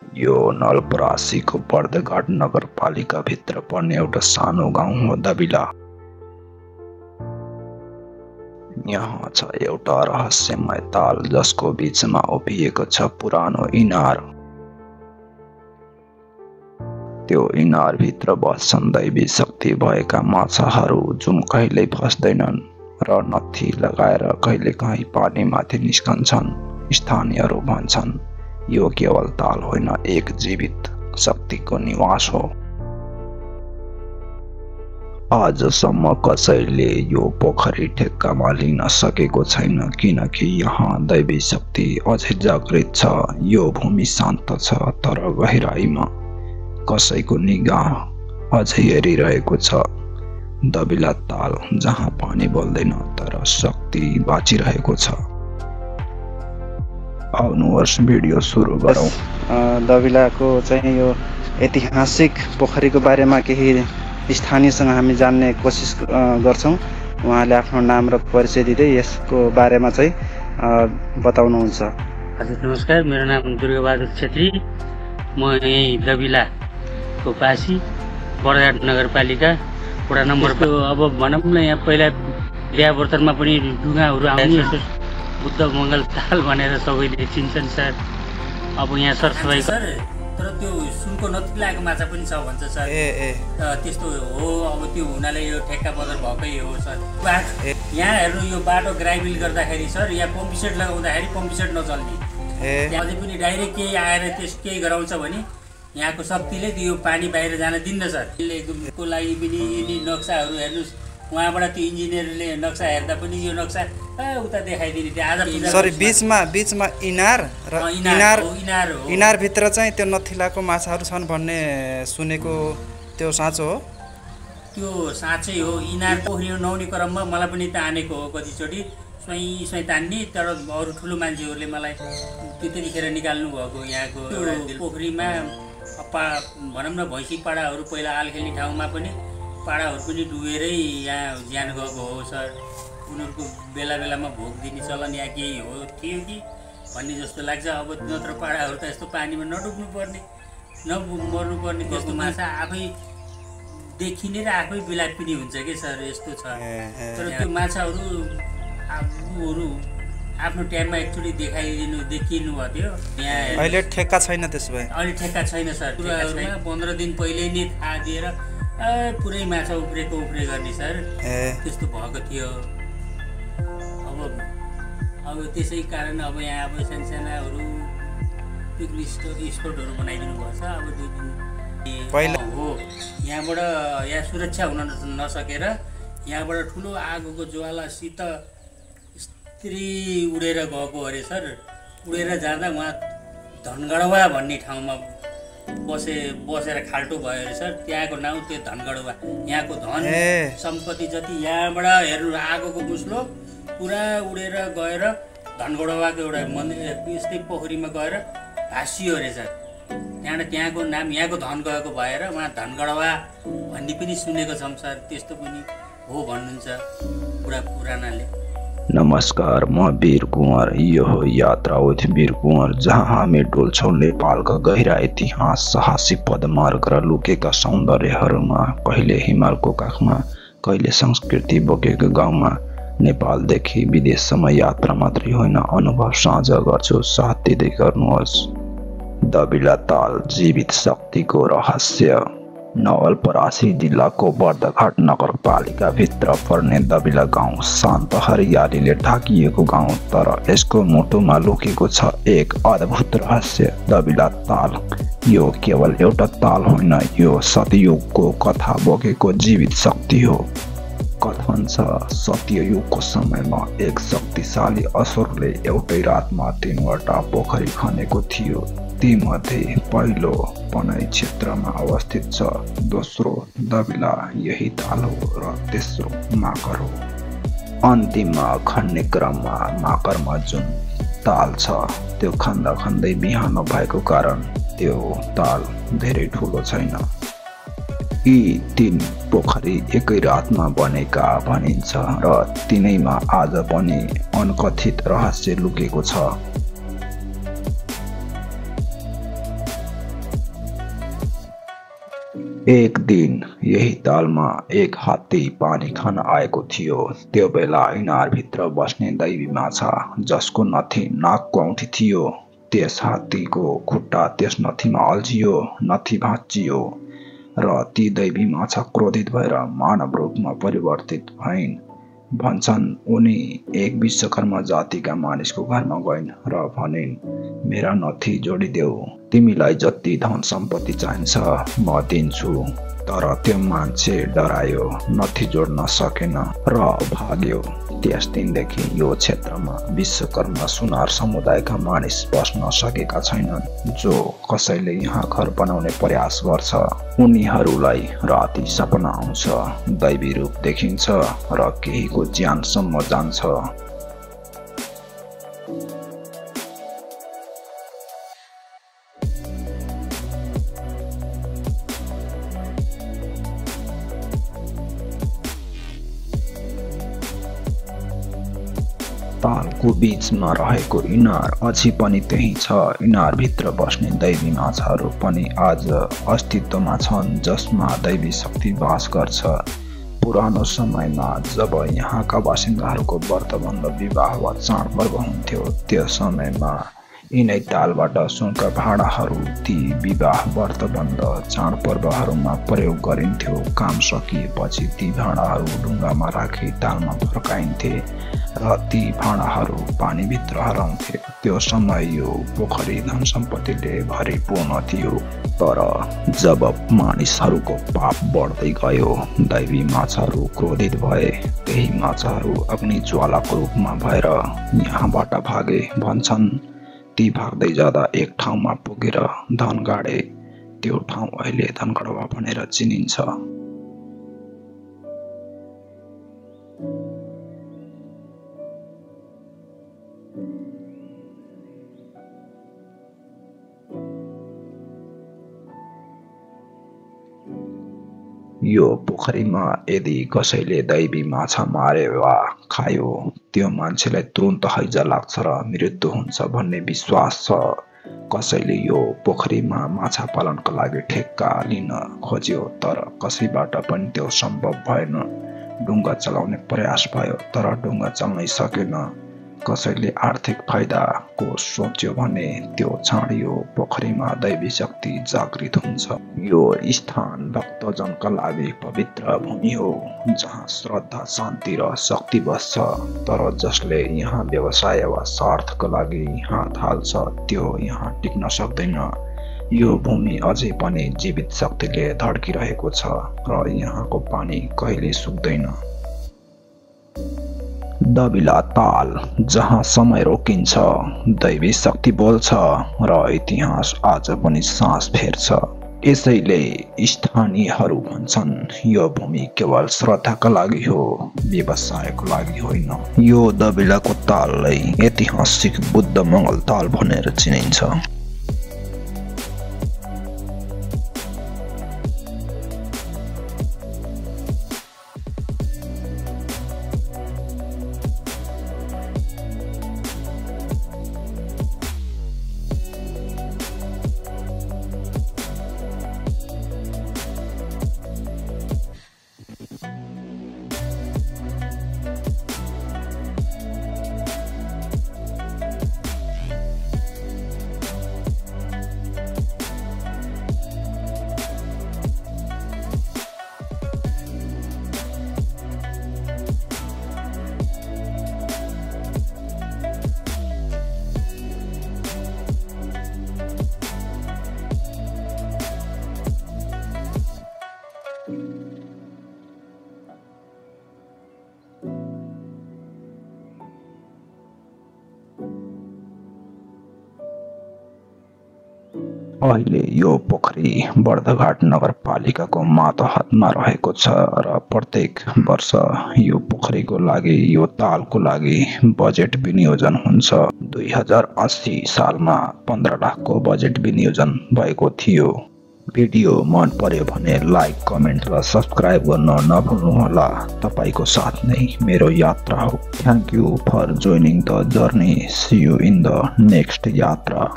यो नवलपरासीको बर्दघाट नगरपालिकाभित्र पर्ने एउटा सानो गाउँ हो दबिला। यहाँ छ एउटा रहस्यमय ताल जसको बीचमा उभिएको छ पुरानो इनार। त्यो इनारभित्र बस्छन् दैवी शक्ति भएका माछाहरू जुन कहिल्यै फस्दैनन् र नथी लगाएर कहिलेकाहीँ पानीमाथि निस्कन्छन्। स्थानीयहरू भन्छन् यो केवल ताल होइन, एक जीवित शक्तिको निवास हो। आजसम्म कसैले यो पोखरी ठेक्कामा लिन सकेको छैन किनकि यहाँ दैवी शक्ति अझै जागृत छ। यो भूमि शान्त छ तर गहिराईमा कसैको निगाह अझै हेरिरहेको छ। दबिला ताल जहाँ पानी बोल्दैन तर शक्ति बाँचिरहेको छ। आउनुहोस् भिडियो सुरु गरौँ। दबिलाको चाहिँ यो ऐतिहासिक पोखरीको बारेमा केही स्थानीयसँग हामी जान्ने कोसिस गर्छौँ। उहाँले आफ्नो नाम र परिचय दिँदै यसको बारेमा चाहिँ बताउनुहुन्छ। हजुर नमस्कार, मेरो नाम दुर्गाबहादुर छेत्री। म यही दबिलाको पासी बर्दघाट नगरपालिका वडा नम्बर। अब भनौँ न, यहाँ पहिला बिहाबर्तनमा पनि डुङ्गाहरू आउने बुद्ध मङ्गल ताल भनेर सबैले चिन्छन् सर। अब यहाँ सरसफाइ सर, तर त्यो सुनको नथी लागेको माछा पनि छ भन्छ सर। त्यस्तो हो। अब त्यो हुनाले यो ठेक्का बजार भएकै हो सर। यहाँ हेर्नु, यो बाटो ग्राइबिल गर्दाखेरि सर, यहाँ पम्पीसेट लगाउँदाखेरि पम्पीसेट नचल्ने, अझै पनि डाइरेक्ट केही आएर केही गराउँछ भने यहाँको शक्तिले यो पानी बाहिर जान दिन्न सर। यसको लागि पनि यिनी नक्साहरू हेर्नुहोस्, उहाँबाट त्यो इन्जिनियरले नक्सा हेर्दा पनि यो नक्सा उता देखाइदिने थियो। आज सरी बीचमा इनार र इनार भित्र चाहिँ त्यो नथिलाको माछाहरू छन् भन्ने सुनेको, त्यो साँचो हो? त्यो साँच्चै हो। इनार पोखरी नहुने क्रममा मलाई पनि तानेको हो कतिचोटि, स्वयं तान्ने। तर अरू ठुलो मान्छेहरूले मलाई त्यतिखेर निकाल्नु भएको। यहाँको पोखरीमा भनौँ न, भैँसी पाडाहरू पहिला आलखेल्ने ठाउँमा पनि पाडाहरू पनि डुबेरै यहाँ ज्यान गएको हो सर। उनीहरूको बेला बेलामा भोग दिने चलन यहाँ केही हो थियो कि भन्ने जस्तो लाग्छ। अब नत्र पाडाहरू त यस्तो पानीमा नडुब्नु पर्ने, नमर्नु पर्ने, त्यस्तो माछा आफै देखिने र आफै बिलाप पनि हुन्छ कि सर, यस्तो छ। तर त्यो माछाहरू आफ्नो टाइममा एकचोटि देखिनु भएको थियो। यहाँ अहिले ठेक्का छैन। त्यसो भए अहिले ठेक्का छैन सर। 15 दिन पहिले नै थाहा दिएर पुरै माछा उफ्रे गर्ने सर, त्यस्तो भएको थियो। अब त्यसै कारण अब यहाँ अब सानसानाहरू पिकनिक स्पटहरू बनाइदिनु भएको छ। अब 2 दिन पहिला हो यहाँबाट यहाँ सुरक्षा हुन नसकेर यहाँबाट ठुलो आगोको ज्वालासित स्त्री उडेर गएको अरे सर। उडेर जाँदा उहाँ धनगढवा भन्ने ठाउँमा बसेर खाल्टो भयो अरे सर। त्यहाँको नाउँ त्यो धनगढवा। यहाँको धन सम्पत्ति जति यहाँबाट हेर्नु, आगोको मुस्लो पुरा उडेर गएर धनगढवाको एउटा मन्दिर यस्तै पोखरीमा गएर भासियो अरे सर। त्यहाँको नाम यहाँको धन गएको भएर उहाँ धनगढवा भन्ने पनि सुनेको छौँ सर। त्यस्तो पनि हो भन्नुहुन्छ पुरानाले। नमस्कार, म वीर कुँवर। यो हो यात्रा विथ वीर कुँवर, जहाँ हामी डुल्छौँ नेपालका गहिरा इतिहास, साहसी पदमार्ग र लुकेका सौन्दर्यहरूमा। कहिले हिमालको काखमा, कहिले संस्कृति बोकेको गाउँमा। नेपालदेखि विदेशसम्म यात्रा मात्रै होइन, अनुभव साझा गर्छु, साथ दिँदै गर्नुहोस्। दबिला ताल, जीवित शक्तिको रहस्य। नवलपरासी जिल्लाको बर्दघाट नगरपालिकाभित्र पर्ने दबिला गाउँ शान्त हरियालीले ढाकिएको गाउँ, तर यसको मुटुमा लुकेको छ एक अद्भुत रहस्य। दबिला ताल यो केवल एउटा ताल होइन, यो सतयुगको कथा बोकेको जीवित शक्ति हो। कथन छ, सत्ययुगको समयमा एक शक्तिशाली असुरले एउटै रातमा 3वटा पोखरी खनेको थियो। तीमध्ये पहिलो पनाई क्षेत्रमा अवस्थित छ, दोस्रो दबिला यही ताल हो र तेस्रो माकर हो। अन्तिममा खन्ने क्रममा माकरमा जुन ताल छ त्यो खन्दै बिहान भएको कारण त्यो ताल धेरै ठुलो छैन। यी 3 पोखरी एकै रातमा बनेका भनिन्छ र तिनैमा आज पनि अनकथित रहस्य लुकेको छ। एक दिन यही तालमा एक हात्ती पानी खान आएको थियो। त्यो बेला इनारभित्र बस्ने दैवी माछा जसको नथी नाकको औँठी थियो, त्यस हात्तीको खुट्टा त्यस नथीमा अल्झियो, नथी भाँचियो र ती दैवी माछा क्रोधित भएर मानव रूपमा परिवर्तित भइन्। भन्छन् उनी एक विश्वकर्मा जातिका मानिसको घरमा गइन् र भनिन्, मेरा नथी जोडिदेऊ, तिमीलाई जति धन सम्पत्ति चाहिन्छ म दिन्छु। तर त्यो मान्छे डरायो, नथी जोड्न सकेन र भाग्यो। त्यस दिनदेखि यो क्षेत्रमा विश्वकर्मा सुनार समुदायका मानिस बस्न सकेका छैनन्। जो कसैले यहाँ घर बनाउने प्रयास गर्छ उनीहरूलाई राति सपना आउँछ, दैवी रूप देखिन्छ र केहीको ज्यानसम्म जान्छ। तालको बीचमा रहेको इनार अझै पनि त्यही छ। इनारभित्र बस्ने दैवी माछाहरू पनि आज अस्तित्वमा छन्, जसमा दैवी शक्ति वास गर्छ। पुरानो समयमा जब यहाँका बासिन्दाहरूको व्रतबन्ध विवाह वा चाडपर्व हुन्थ्यो, त्यो समयमा यिनै तालबाट सुनका भाँडाहरू ती विवाह व्रतबन्ध चाडपर्वहरूमा प्रयोग गरिन्थ्यो। काम सकिएपछि ती भाँडाहरू ढुङ्गामा राखी तालमा फर्काइन्थे र ती भाँडाहरू पानीभित्र हराउँथे। त्यो समय यो पोखरी धन सम्पत्तिले भरिपूर्ण थियो। तर जब मानिसहरूको पाप बढ्दै गयो, दैवी माछाहरू क्रोधित भए। त्यही माछाहरू अग्नि ज्वालाको रूपमा भएर यहाँबाट भागे। भन्छन् ती भाग्दै जाँदा एक ठाउँमा पुगेर धन गाडे। त्यो ठाउँ अहिले धनगढवा भनेर चिनिन्छ। यो पोखरीमा यदि कसैले दैवी माछा मारे वा खायो, त्यो मान्छेलाई तुरुन्त हैजा लाग्छ र मृत्यु हुन्छ भन्ने विश्वास छ। कसैले यो पोखरीमा माछा पालनका लागि ठेक्का लिन खोज्यो, तर कसैबाट पनि त्यो सम्भव भएन। ढुङ्गा चलाउने प्रयास भयो, तर ढुङ्गा चल्नै सकेन। कसैले आर्थिक फाइदाको सोच्यो भने त्यो छाडियो। पोखरीमा दैवी शक्ति जागृत हुन्छ। यो स्थान भक्तजनका लागि पवित्र भूमि हो, जहाँ श्रद्धा, शान्ति र शक्ति बस्छ। तर जसले यहाँ व्यवसाय वा स्वार्थका लागि हात हाल्छ, त्यो यहाँ टिक्न सक्दैन। यो भूमि अझै पनि जीवित शक्तिले धड्किरहेको छ र यहाँको पानी कहिले सुक्दैन। दबिला ताल, जहाँ समय रोकिन्छ, दैवी शक्ति बोल्छ र इतिहास आज पनि सास फेर्छ। यसैले स्थानीयहरू भन्छन् यो भूमि केवल श्रद्धाका लागि हो, व्यवसायको लागि होइन। यो दबिलाको ताललाई ऐतिहासिक बुद्ध मङ्गल ताल भनेर चिनिन्छ। अहिले यो पोखरी बर्दघाट नगरपालिकाको मातहतमा रहेको छ र प्रत्येक वर्ष यो पोखरीको लागि, यो तालको लागि बजेट विनियोजन हुन्छ। 2080 सालमा 15 लाखको बजेट विनियोजन भएको थियो। भिडियो मन पर्यो भने लाइक, कमेन्ट र सब्सक्राइब गर्न नभुल्नुहोला। तपाईको साथ नै मेरो यात्रा हो। Thank you for joining the journey. See you in the next यात्रा।